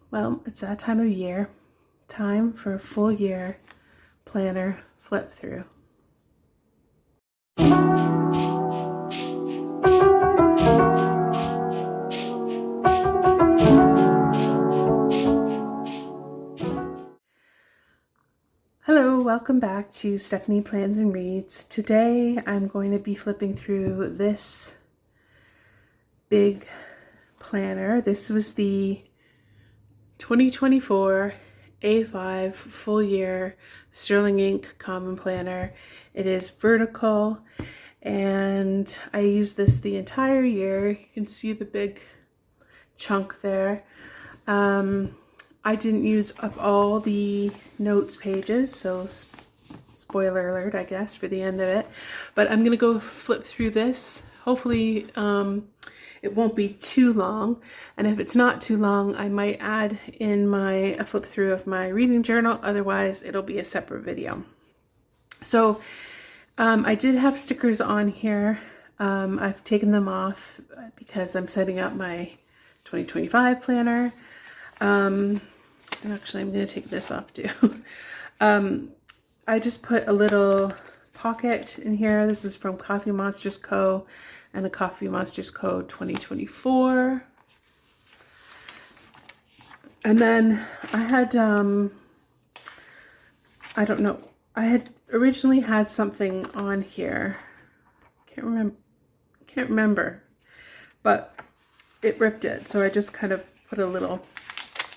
Well, it's that time of year. Time for a full year planner flip through. Hello, welcome back to Stephanie Plans and Reads. Today I'm going to be flipping through this big planner. This was the 2024 A5 full year Sterling Ink Common Planner. It is vertical and I used this the entire year. You can see the big chunk there. I didn't use up all the notes pages, so spoiler alert, I guess, for the end of it. But I'm gonna go flip through this. Hopefully it won't be too long, and if it's not too long, I might add in a flip through of my reading journal. Otherwise, it'll be a separate video. So I did have stickers on here. I've taken them off because I'm setting up my 2025 planner. And actually I'm going to take this off too. I just put a little pocket in here. This is from Coffee Monsters Co. and a Coffee Monsters Co. 2024. And then I had, I don't know, I had originally had something on here. Can't remember, but it ripped it. So I just kind of put a little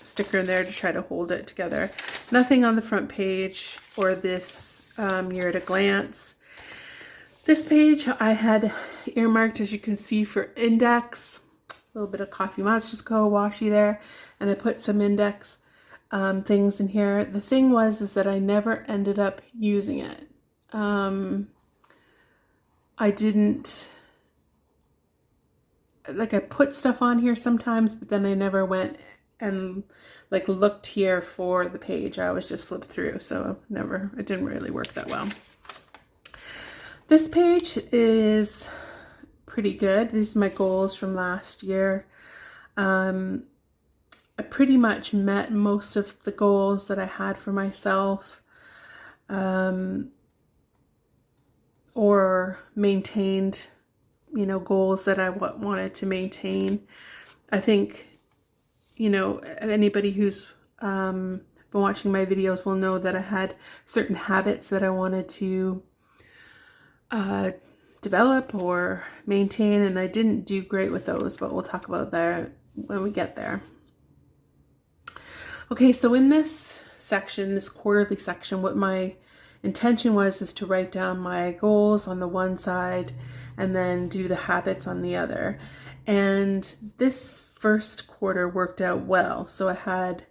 sticker in there to try to hold it together. Nothing on the front page or this year at a glance. This page I had earmarked, as you can see, for index. A little bit of Coffee Monsters Co. washi there, and I put some index things in here. The thing is that I never ended up using it. I didn't, like, I put stuff on here sometimes, but then I never went and like looked here for the page. I always just flipped through, so it didn't really work that well. This page is pretty good. These are my goals from last year. I pretty much met most of the goals that I had for myself, or maintained, goals that I wanted to maintain. I think, anybody who's been watching my videos will know that I had certain habits that I wanted to develop or maintain, and I didn't do great with those, but we'll talk about that when we get there. Okay, so in this section, this quarterly section, what my intention is to write down my goals on the one side and then do the habits on the other. And this first quarter worked out well. So I had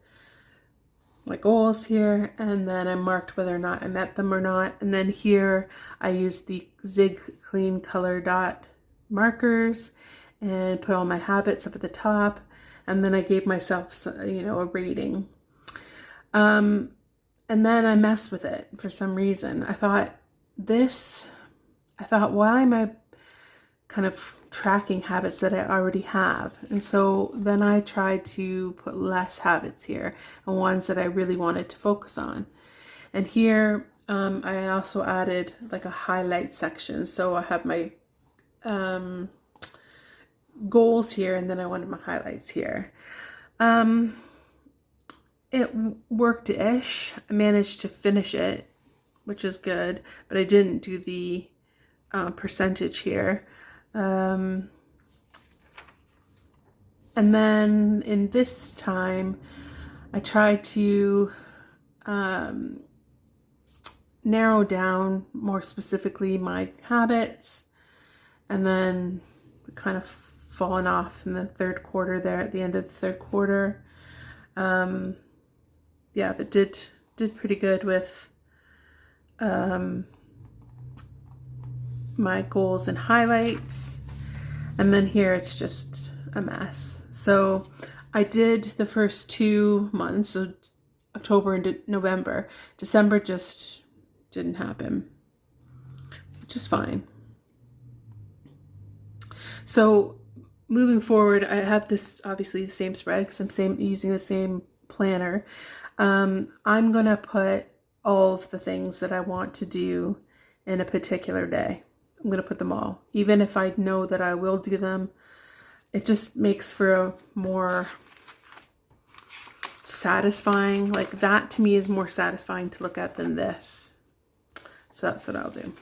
my goals here, and then I marked whether or not I met them or not. And then here I used the Zig Clean Color Dot markers and put all my habits up at the top. And then I gave myself, a rating. And then I messed with it for some reason. I thought, why am I kind of tracking habits that I already have? And so then I tried to put less habits here and ones that I really wanted to focus on. And here I also added like a highlight section. So I have my goals here, and then I wanted my highlights here. It worked-ish. I managed to finish it, which is good, but I didn't do the percentage here. And then in this time, I tried to narrow down more specifically my habits, and then kind of fallen off in the third quarter there at the end of the third quarter. Yeah, but did pretty good with my goals and highlights. And then here it's just a mess. So I did the first 2 months, so October and November. December just didn't happen, which is fine. So moving forward, I have this obviously the same spread because I'm using the same planner. I'm gonna put all of the things that I want to do in a particular day. I'm gonna put them all, even if I know that I will do them. It just makes for a more satisfying, like that to me is more satisfying to look at than this. So that's what I'll do.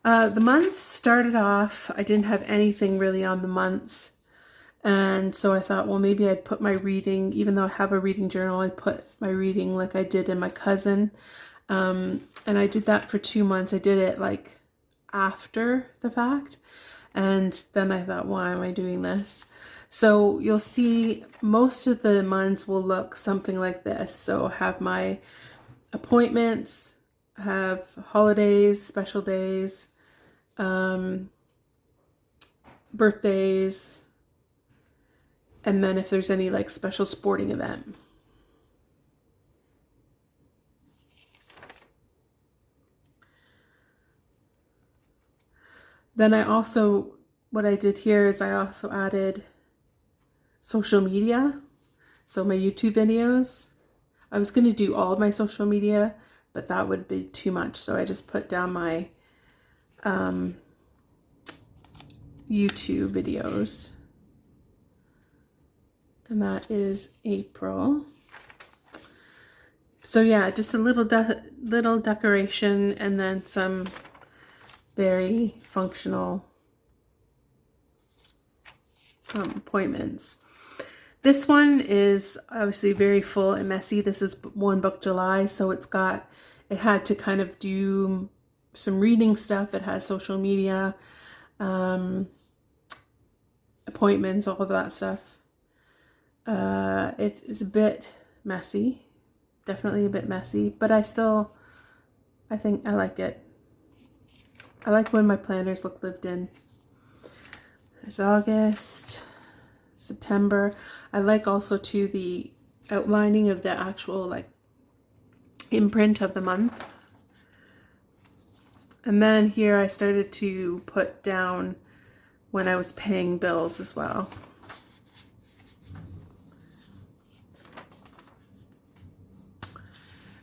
The months started off, I didn't have anything really on the months. And so I thought, well, maybe I'd put my reading, even though I have a reading journal, I'd put my reading like I did in my cousin. And I did that for 2 months. I did it like after the fact. And then I thought, why am I doing this? So you'll see most of the months will look something like this. So I have my appointments, I have holidays, special days, birthdays, and then if there's any like special sporting event. Then what I did here is I also added social media. So my YouTube videos. I was going to do all of my social media, but that would be too much. So I just put down my YouTube videos. And that is April. So yeah, just a little decoration and then some very functional appointments. This one is obviously very full and messy. This is One Book July, so it had to kind of do some reading stuff. It has social media, appointments, all of that stuff. It's a bit messy, definitely a bit messy, but I think I like it. I like when my planners look lived in. It's August, September. I like also too the outlining of the actual like imprint of the month. And then here I started to put down when I was paying bills as well.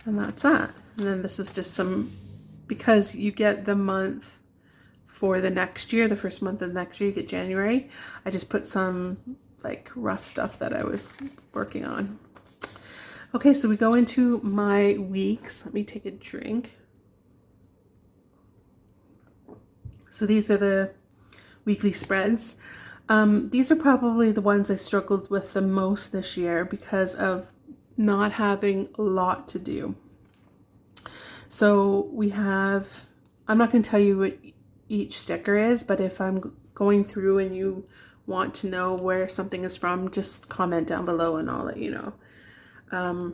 And that's that. And then this is just because you get the month for the next year, the first month of the next year, you get January. I just put some like rough stuff that I was working on. Okay, so we go into my weeks. Let me take a drink. So these are the weekly spreads. These are probably the ones I struggled with the most this year because of not having a lot to do. So I'm not going to tell you what each sticker is, but if I'm going through and you want to know where something is from, just comment down below and I'll let you know.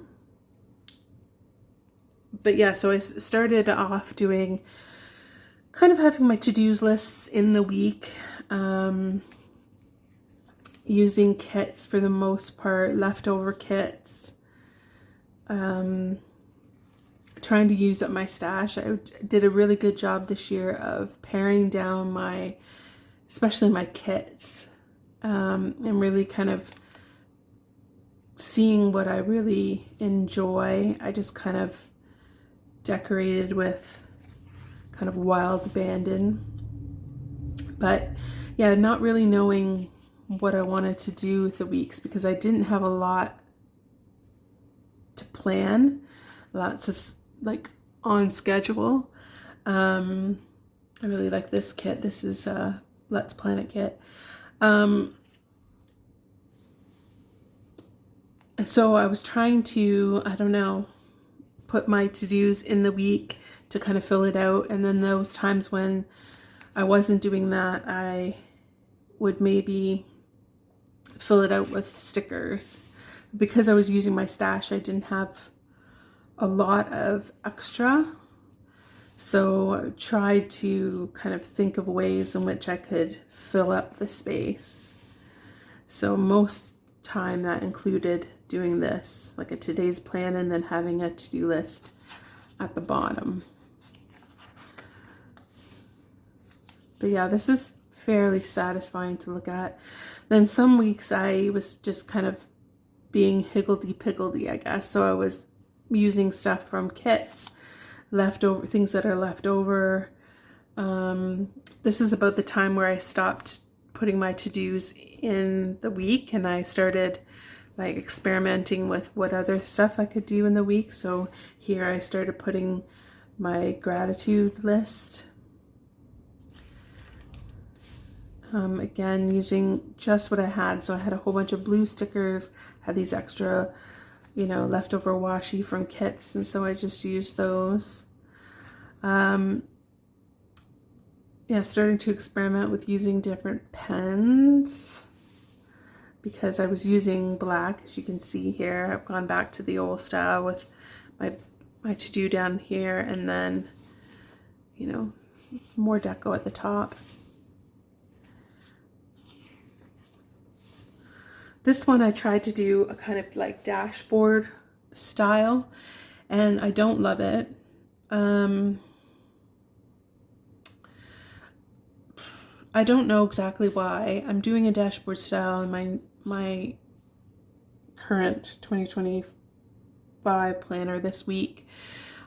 But yeah, so I started off doing kind of having my to-dos lists in the week, using kits for the most part, leftover kits, trying to use up my stash. I did a really good job this year of paring down especially my kits, and really kind of seeing what I really enjoy. I just kind of decorated with kind of wild abandon, but yeah, not really knowing what I wanted to do with the weeks because I didn't have a lot to plan, lots of like on schedule. I really like this kit. This is a Let's Planet kit. And so I was trying to, I don't know, put my to-dos in the week to kind of fill it out. And then those times when I wasn't doing that, I would maybe fill it out with stickers. Because I was using my stash, I didn't have a lot of extra. So I tried to kind of think of ways in which I could fill up the space. So most time that included doing this, like a today's plan and then having a to-do list at the bottom. But yeah, this is fairly satisfying to look at. Then some weeks I was just kind of being higgledy-piggledy, I guess. So I was using stuff from kits, leftover things that are left over. This is about the time where I stopped putting my to-dos in the week, and I started like experimenting with what other stuff I could do in the week. So here I started putting my gratitude list. Again, using just what I had. So I had a whole bunch of blue stickers, had these extra, you know, leftover washi from kits, and so I just used those. Yeah, starting to experiment with using different pens because I was using black, as you can see here. I've gone back to the old style with my to-do down here, and then, you know, more deco at the top. This one I tried to do a kind of like dashboard style, and I don't love it. I don't know exactly why. I'm doing a dashboard style in my current 2025 planner this week,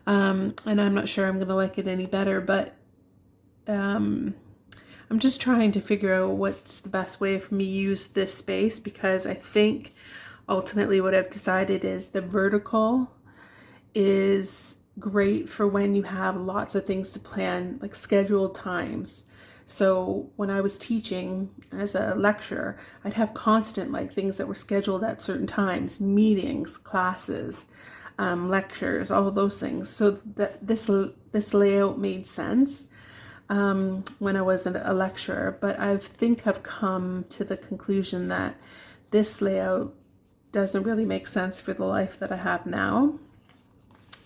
and I'm not sure I'm going to like it any better, but I'm just trying to figure out what's the best way for me to use this space, because I think ultimately what I've decided is the vertical is great for when you have lots of things to plan, like scheduled times. So when I was teaching as a lecturer, I'd have constant like things that were scheduled at certain times, meetings, classes, lectures, all of those things. So that this layout made sense when I was a lecturer, but I think I've come to the conclusion that this layout doesn't really make sense for the life that I have now.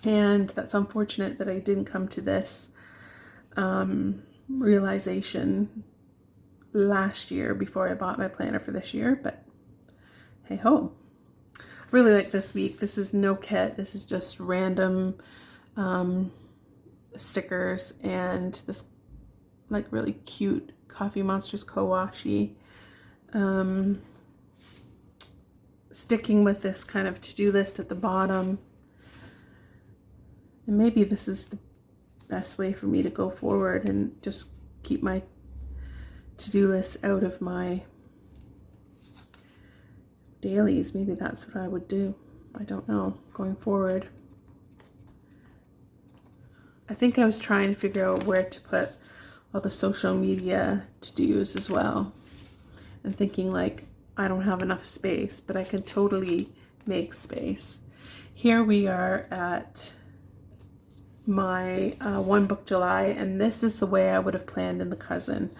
And that's unfortunate that I didn't come to this realization last year before I bought my planner for this year, but hey ho. I really like this week. This is no kit. This is just random stickers and this like really cute Coffee Monsters co-washi. Sticking with this kind of to-do list at the bottom. And maybe this is the best way for me to go forward and just keep my to-do list out of my dailies. Maybe that's what I would do. I don't know, going forward. I think I was trying to figure out where to put all the social media to-dos as well. And thinking like, I don't have enough space, but I can totally make space. Here we are at my One Book July, and this is the way I would have planned in the Cousin.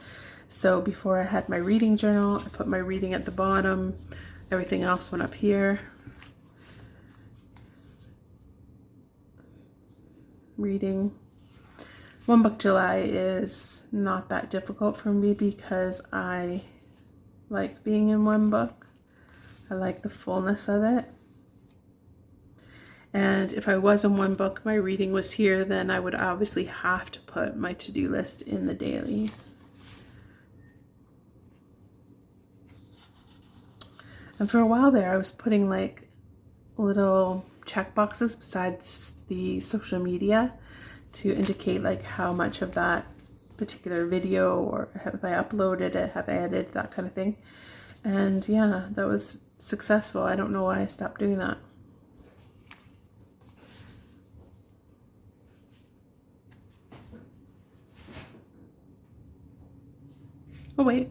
So before I had my reading journal, I put my reading at the bottom, everything else went up here. Reading. One Book July is not that difficult for me because I like being in one book. I like the fullness of it. And if I was in one book, my reading was here, then I would obviously have to put my to-do list in the dailies. And for a while there, I was putting like little check boxes besides the social media to indicate like how much of that particular video, or have I uploaded it, have I edited, that kind of thing. And yeah, that was successful. I don't know why I stopped doing that. Oh wait.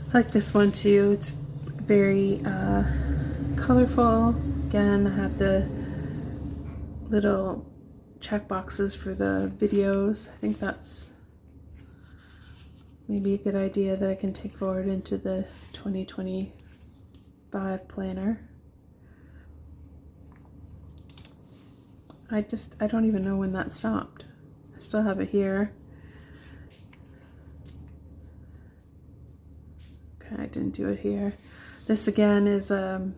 I like this one too. It's very colorful. Again, I have the little check boxes for the videos. I think that's maybe a good idea that I can take forward into the 2025 planner. I don't even know when that stopped. I still have it here. Okay, I didn't into it here. This again is ad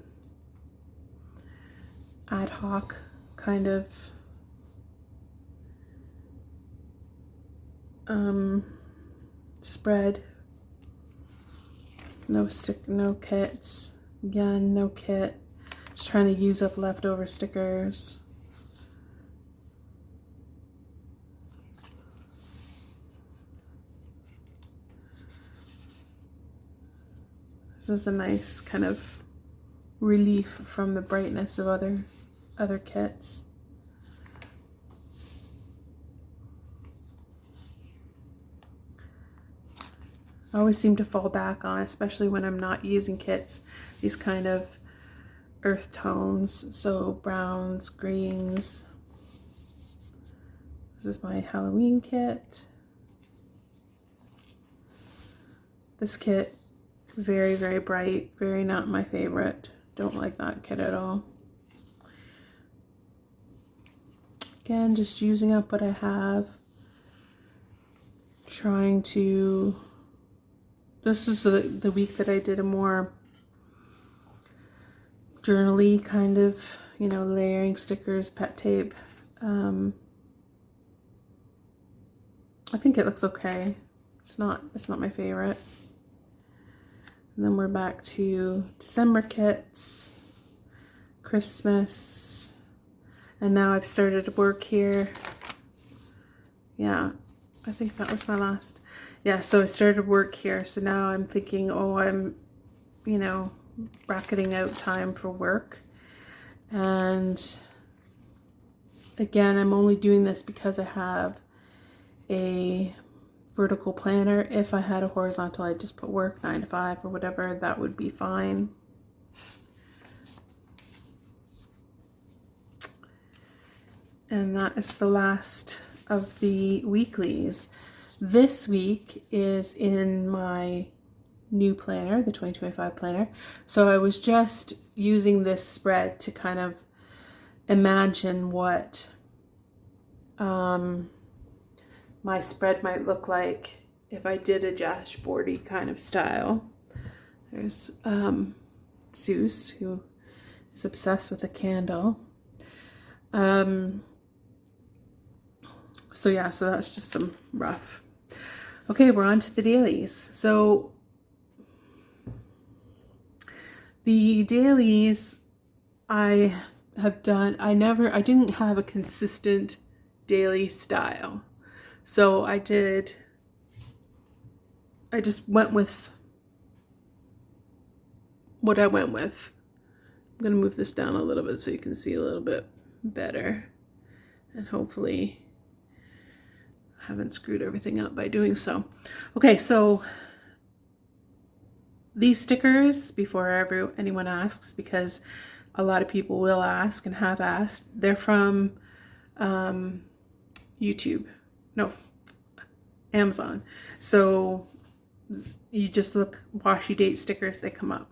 hoc kind of spread. No kits. Again, no kit. Just trying to use up leftover stickers. This is a nice kind of relief from the brightness of other kits. I always seem to fall back on, especially when I'm not using kits, these kind of earth tones, so browns, greens. This is my Halloween kit. This kit, very, very bright, very not my favorite. Don't like that kit at all. Again, just using up what I have. Trying to... This is the week that I did a more journaly kind of, you know, layering stickers, pet tape. I think it looks okay. It's not my favorite. And then we're back to December kits, Christmas, and now I've started to work here. Yeah, I think that was my last. Yeah, so I started work here, so now I'm thinking, oh, I'm, you know, bracketing out time for work. And again, I'm only doing this because I have a vertical planner. If I had a horizontal, I'd just put work 9 to 5 or whatever, that would be fine. And that is the last of the weeklies. This week is in my new planner, the 2025 planner. So I was just using this spread to kind of imagine what my spread might look like if I did a dashboardy kind of style. There's Zeus, who is obsessed with a candle. So yeah, so that's just some rough. Okay, we're on to the dailies. So the dailies I have done, I didn't have a consistent daily style. So I just went with what I went with. I'm gonna move this down a little bit so you can see a little bit better. And hopefully I haven't screwed everything up by doing so. Okay, so these stickers, before anyone asks, because a lot of people will ask and have asked, they're from YouTube. No, Amazon. So you just look washi date stickers, they come up.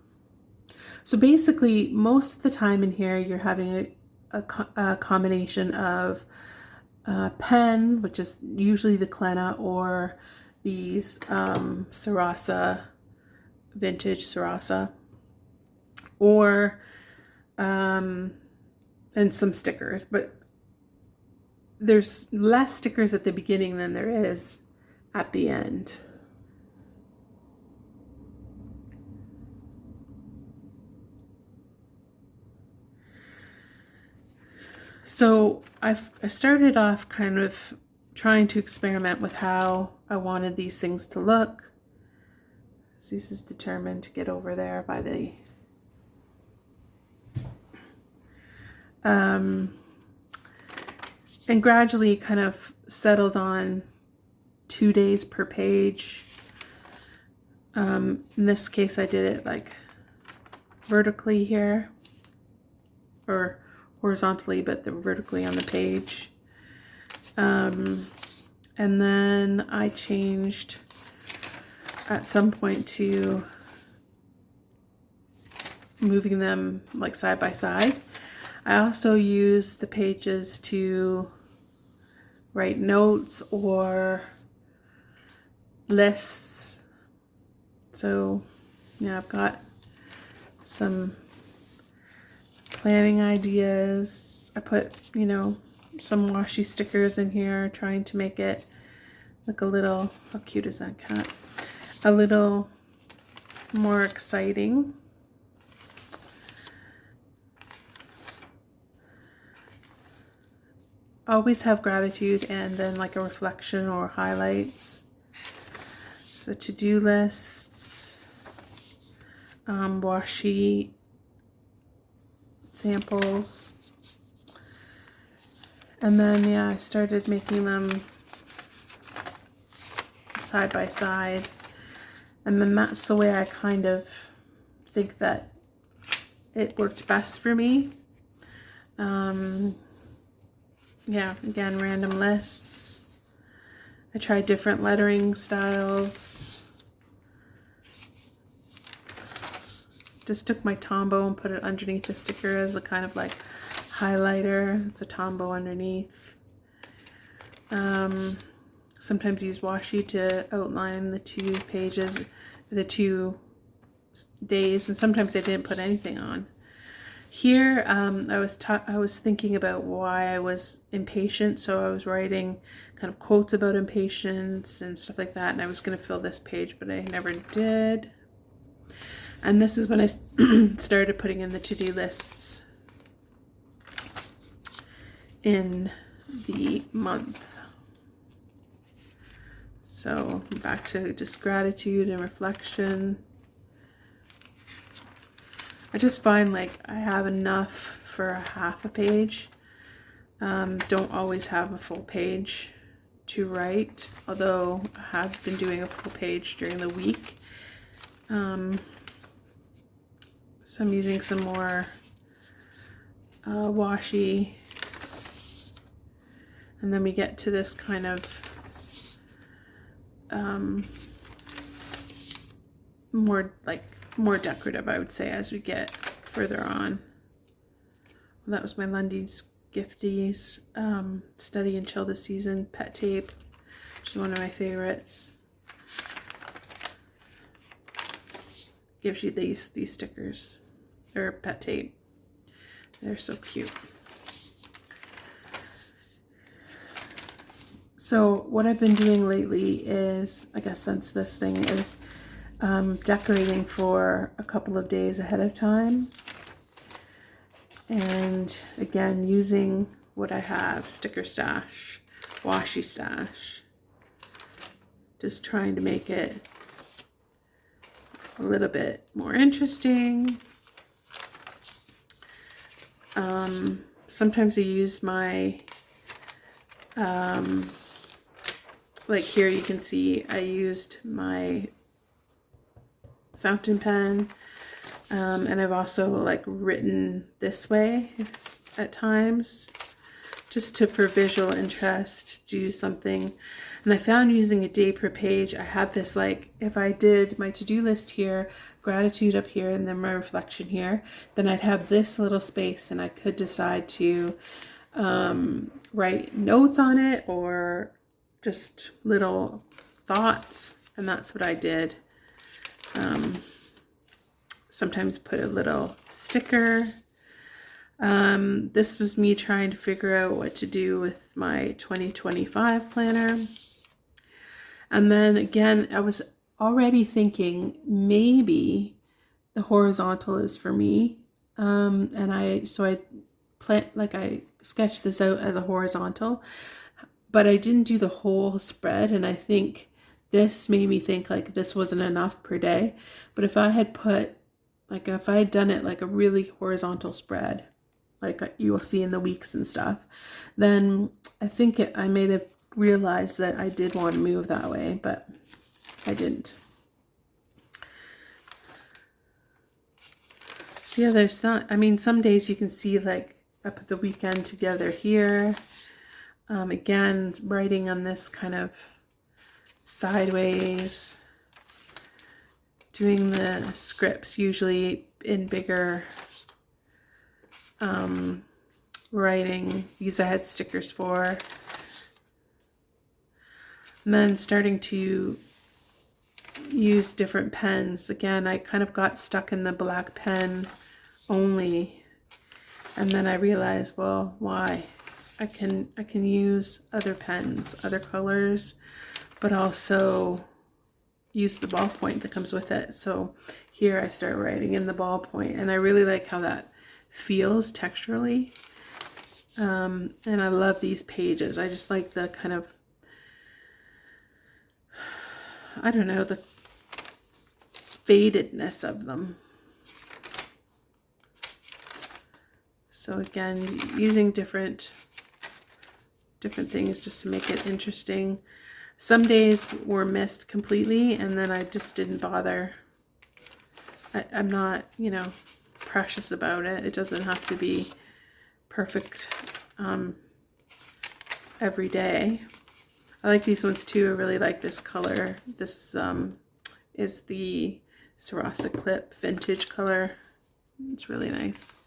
So basically, most of the time in here, you're having a combination of pen, which is usually the Klenna, or these Sarasa, vintage Sarasa, or and some stickers, but there's less stickers at the beginning than there is at the end. So I started off kind of trying to experiment with how I wanted these things to look. Zeus is determined to get over there by the and gradually kind of settled on 2 days per page. In this case, I did it like vertically here, or horizontally, but they're vertically on the page. And then I changed at some point to moving them like side by side. I also use the pages to write notes or lists. So Yeah, I've got some planning ideas. I put, you know, some washi stickers in here, trying to make it look a little, how cute is that cat? A little more exciting. Always have gratitude and then like a reflection or highlights. So to-do lists, washi samples. And then, yeah, I started making them side by side. And then that's the way I kind of think that it worked best for me. Yeah, again, random lists. I tried different lettering styles. Just took my Tombow and put it underneath the sticker as a kind of like highlighter. It's a Tombow underneath. Sometimes use washi to outline the 2 pages, the 2 days, and sometimes I didn't put anything on. Here, I was thinking about why I was impatient, so I was writing kind of quotes about impatience and stuff like that, and I was going to fill this page, but I never did. And this is when I started putting in the to-do lists in the month. So back to just gratitude and reflection. I just find like I have enough for a half a page. Don't always have a full page to write, although I have been doing a full page during the week. So I'm using some more washi. And then we get to this kind of more decorative, I would say, as we get further on. Well, that was my Lundy's Gifties Study and Chill This Season pet tape, which is one of my favorites. Gives you these stickers, or pet tape. They're so cute. So what I've been doing lately is, I guess since this thing is decorating for a couple of days ahead of time. And again, using what I have, Sticker Stash, Washi Stash. Just trying to make it a little bit more interesting. Sometimes I use my, like here you can see I used my fountain pen, and I've also like written this way at times just for visual interest, do something. And I found using a day per page, I had this, like if I did my to-do list here, gratitude up here, and then my reflection here, then I'd have this little space and I could decide to write notes on it or just little thoughts, and that's what I did. Sometimes put a little sticker. This was me trying to figure out what to do with my 2025 planner. And then again, I was already thinking maybe the horizontal is for me. And I sketched this out as a horizontal, but I didn't do the whole spread. And I think this made me think like this wasn't enough per day. But if I had put, like if I had done it like a really horizontal spread, like you will see in the weeks and stuff, then I think I may have realized that I did want to move that way, but I didn't. So yeah, there's some days you can see like I put the weekend together here. Again, writing on this kind of sideways, doing the scripts usually in bigger writing. These I had stickers for. And then starting to use different pens. Again, I kind of got stuck in the black pen only, and then I realized, well, why? I can use other pens, other colors, but also use the ballpoint that comes with it. So here I start writing in the ballpoint, and I really like how that feels texturally. And I love these pages. I just like the kind of, I don't know, the fadedness of them. So again, using different things just to make it interesting. Some days were missed completely, and then I just didn't bother. I'm not, you know, precious about it. It doesn't have to be perfect every day. I like these ones too. I really like this color. This is the Sarasa Clip vintage color. It's really nice.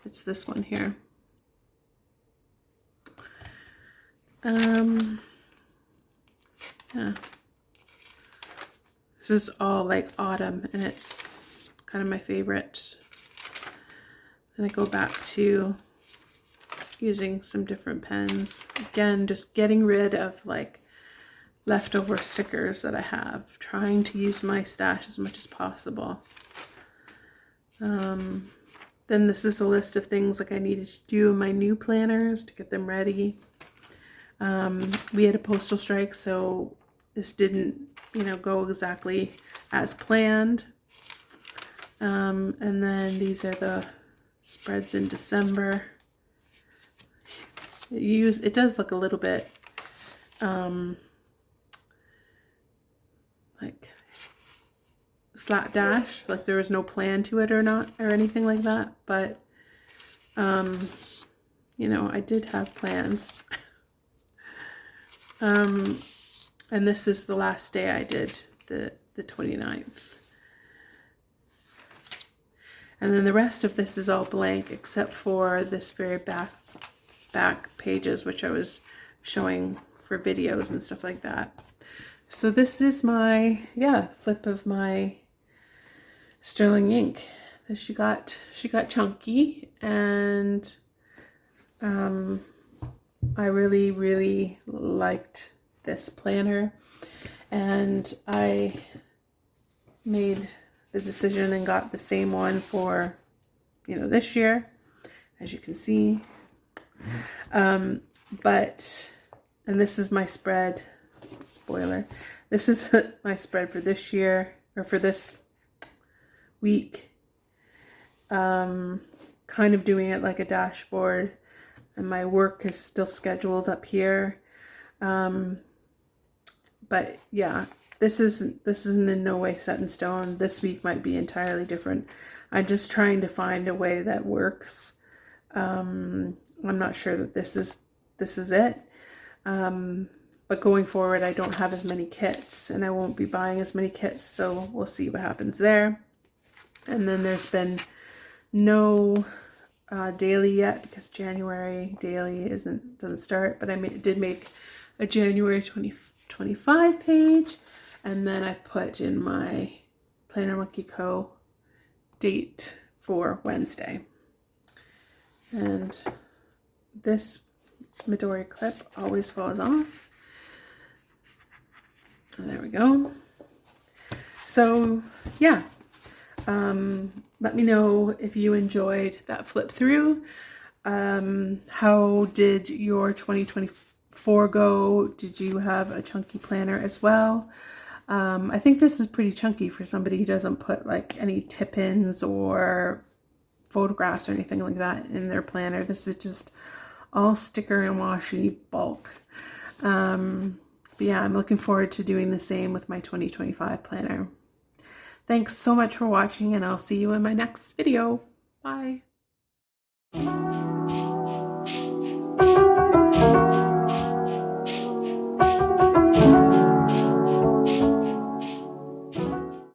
It's this one here. Yeah. This is all like autumn, and it's kind of my favorite. And I go back to using some different pens. Again, just getting rid of like leftover stickers that I have. Trying to use my stash as much as possible. Then this is a list of things like I needed to do in my new planners to get them ready. We had a postal strike, so this didn't, you know, go exactly as planned. And then these are the spreads in December. It does look a little bit like slapdash, like there was no plan to it or not or anything like that, but you know, I did have plans. And this is the last day I did, the 29th. And then the rest of this is all blank except for this very back pages, which I was showing for videos and stuff like that. So this is my, yeah, flip of my sterling ink. She got chunky, and I really liked this planner, and I made the decision and got the same one for, you know, this year, as you can see. And this is my spread, spoiler, this is my spread for this year, or for this week. Kind of doing it like a dashboard, and my work is still scheduled up here. But yeah, this isn't in no way set in stone. This week might be entirely different. I'm just trying to find a way that works. I'm not sure that this is it. But going forward, I don't have as many kits, and I won't be buying as many kits, so we'll see what happens there. And then there's been no daily yet, because January daily doesn't start, but I did make a January 2025 page, and then I put in my Planner Monkey Co. date for Wednesday. And this Midori clip always falls off. And there we go. So yeah, let me know if you enjoyed that flip through. How did your 2024 go? Did you have a chunky planner as well? I think this is pretty chunky for somebody who doesn't put like any tip-ins or photographs or anything like that in their planner. This is just all sticker and washi bulk. But yeah, I'm looking forward to doing the same with my 2025 planner. Thanks so much for watching, and I'll see you in my next video. Bye.